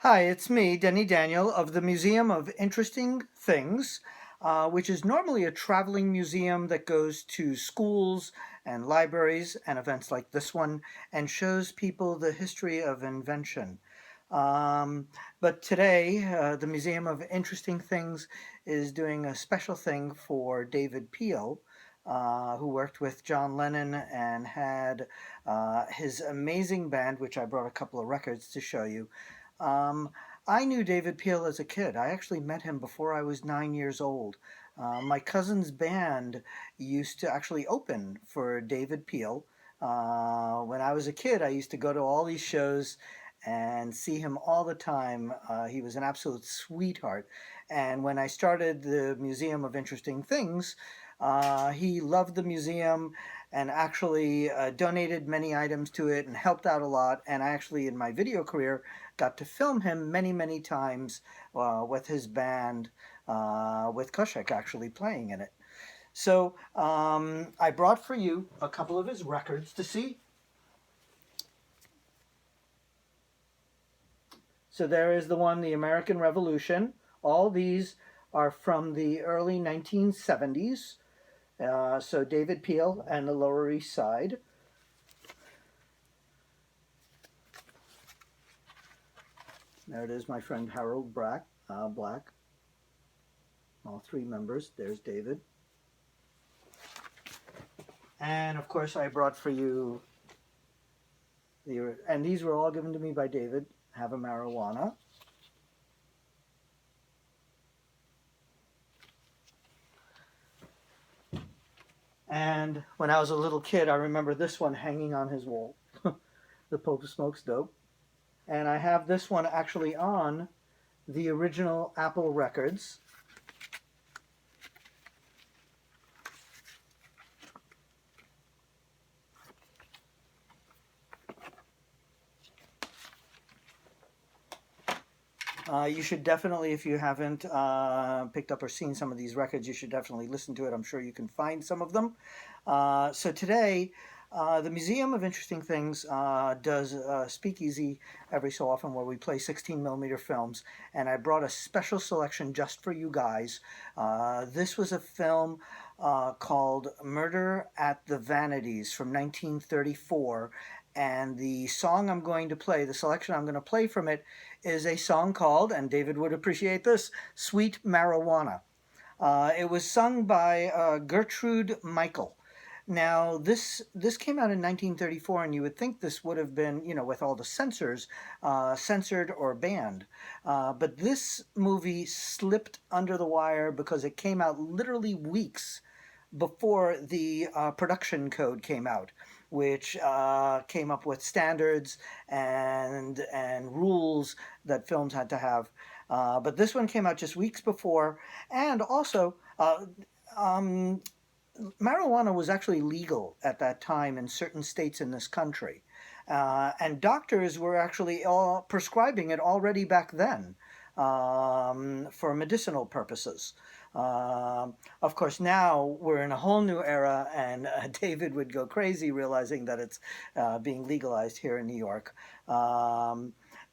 Hi, it's me, Denny Daniel of the Museum of Interesting Things, which is normally a traveling museum that goes to schools and libraries and events like this one and shows people the history of invention. Um, but today, the Museum of Interesting Things is doing a special thing for David Peel, who worked with John Lennon and had his amazing band, which I brought a couple of records to show you. Um, I knew David Peel as a kid. I actually met him before I was 9 years old. My cousin's band used to actually open for David Peel. When I was a kid, I used to go to all these shows and see him all the time. He was an absolute sweetheart. And when I started the Museum of Interesting Things, he loved the museum and actually donated many items to it and helped out a lot. And I actually, in my video career, got to film him many, many times with his band, with Koshek actually playing in it. So I brought for you a couple of his records to see. So there is the one, The American Revolution. All these are from the early 1970s. So David Peel and the Lower East Side. There it is, my friend Harold Black. All three members. There's David. And of course, I brought for you and these were all given to me by David. Have a Marijuana. And when I was a little kid, I remember this one hanging on his wall. The Pope Smokes Dope. And I have this one actually on the original Apple records. You should definitely, if you haven't picked up or seen some of these records, you should definitely listen to it. I'm sure you can find some of them. So today, the Museum of Interesting Things does Speakeasy every so often where we play 16 millimeter films, and I brought a special selection just for you guys. This was a film called Murder at the Vanities from 1934, and the song I'm going to play, the selection I'm going to play from it, is a song called, and David would appreciate this, Sweet Marijuana. It was sung by Gertrude Michael. Now, this came out in 1934, and you would think this would have been, with all the censors, censored or banned. But this movie slipped under the wire because it came out literally weeks before the production code came out, which came up with standards and rules that films had to have. But this one came out just weeks before, and also um, marijuana was actually legal at that time in certain states in this country. And doctors were actually all prescribing it already back then for medicinal purposes. Of course, now we're in a whole new era, and David would go crazy realizing that it's being legalized here in New York.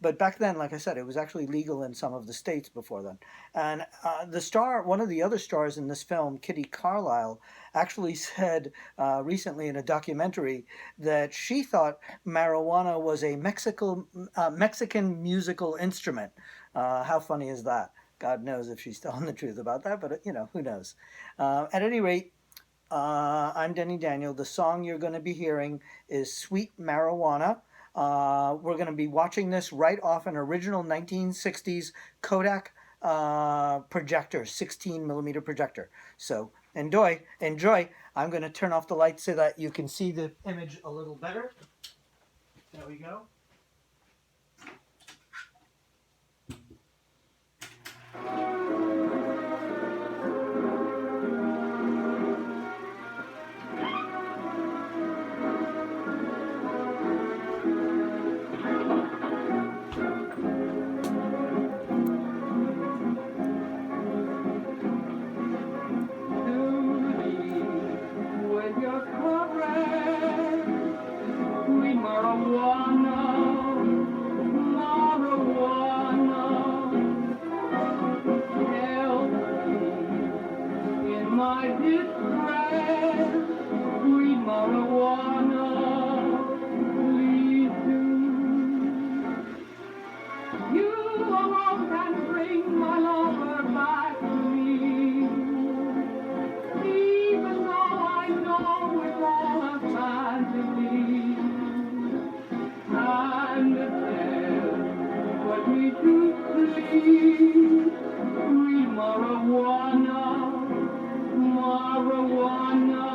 But back then, like I said, it was actually legal in some of the states before then. And one of the other stars in this film, Kitty Carlisle, actually said recently in a documentary that she thought marijuana was a Mexican musical instrument. How funny is that? God knows if she's telling the truth about that, but who knows? At any rate, I'm Denny Daniel. The song you're going to be hearing is Sweet Marijuana. We're going to be watching this right off an original 1960s Kodak projector, 16 millimeter projector. So enjoy, enjoy. I'm going to turn off the light so that you can see the image a little better. There we go. Marijuana. Marijuana, marijuana.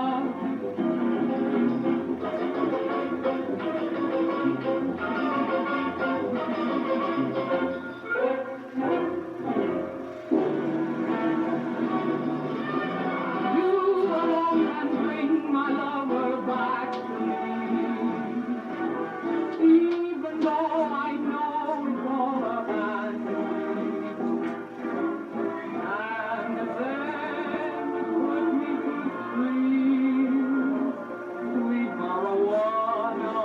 You alone can bring my lover back to me, even though I know it's all a bad dream. And then put me to sleep, sweet marijuana,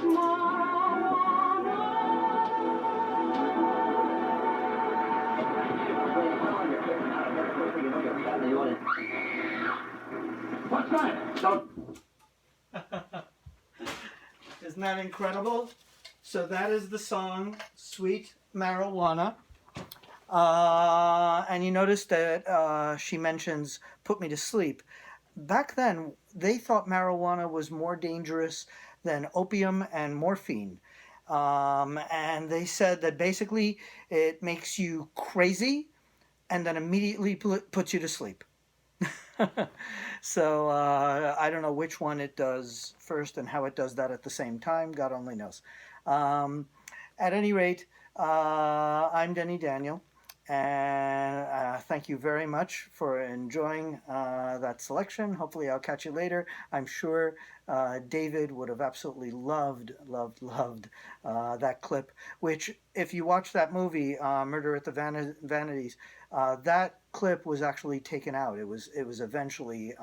marijuana. What's that? Don't. Isn't that incredible? So that is the song Sweet Marijuana. And you notice that she mentions Put Me to Sleep. Back then, they thought marijuana was more dangerous than opium and morphine. And they said that basically it makes you crazy and then immediately puts you to sleep. So I don't know which one it does first and how it does that at the same time. God only knows. At any rate, I'm Denny Daniel, and thank you very much for enjoying that selection. Hopefully, I'll catch you later. I'm sure David would have absolutely loved that clip. Which, if you watch that movie, Murder at the Vanities, that clip was actually taken out. It was eventually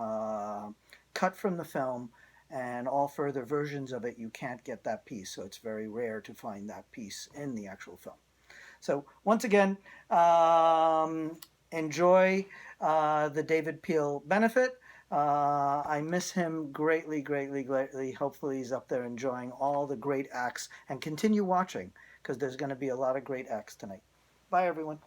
cut from the film, and all further versions of it, you can't get that piece. So it's very rare to find that piece in the actual film. So once again, enjoy the David Peel benefit. I miss him greatly, greatly, greatly. Hopefully he's up there enjoying all the great acts, and continue watching because there's going to be a lot of great acts tonight. Bye, everyone.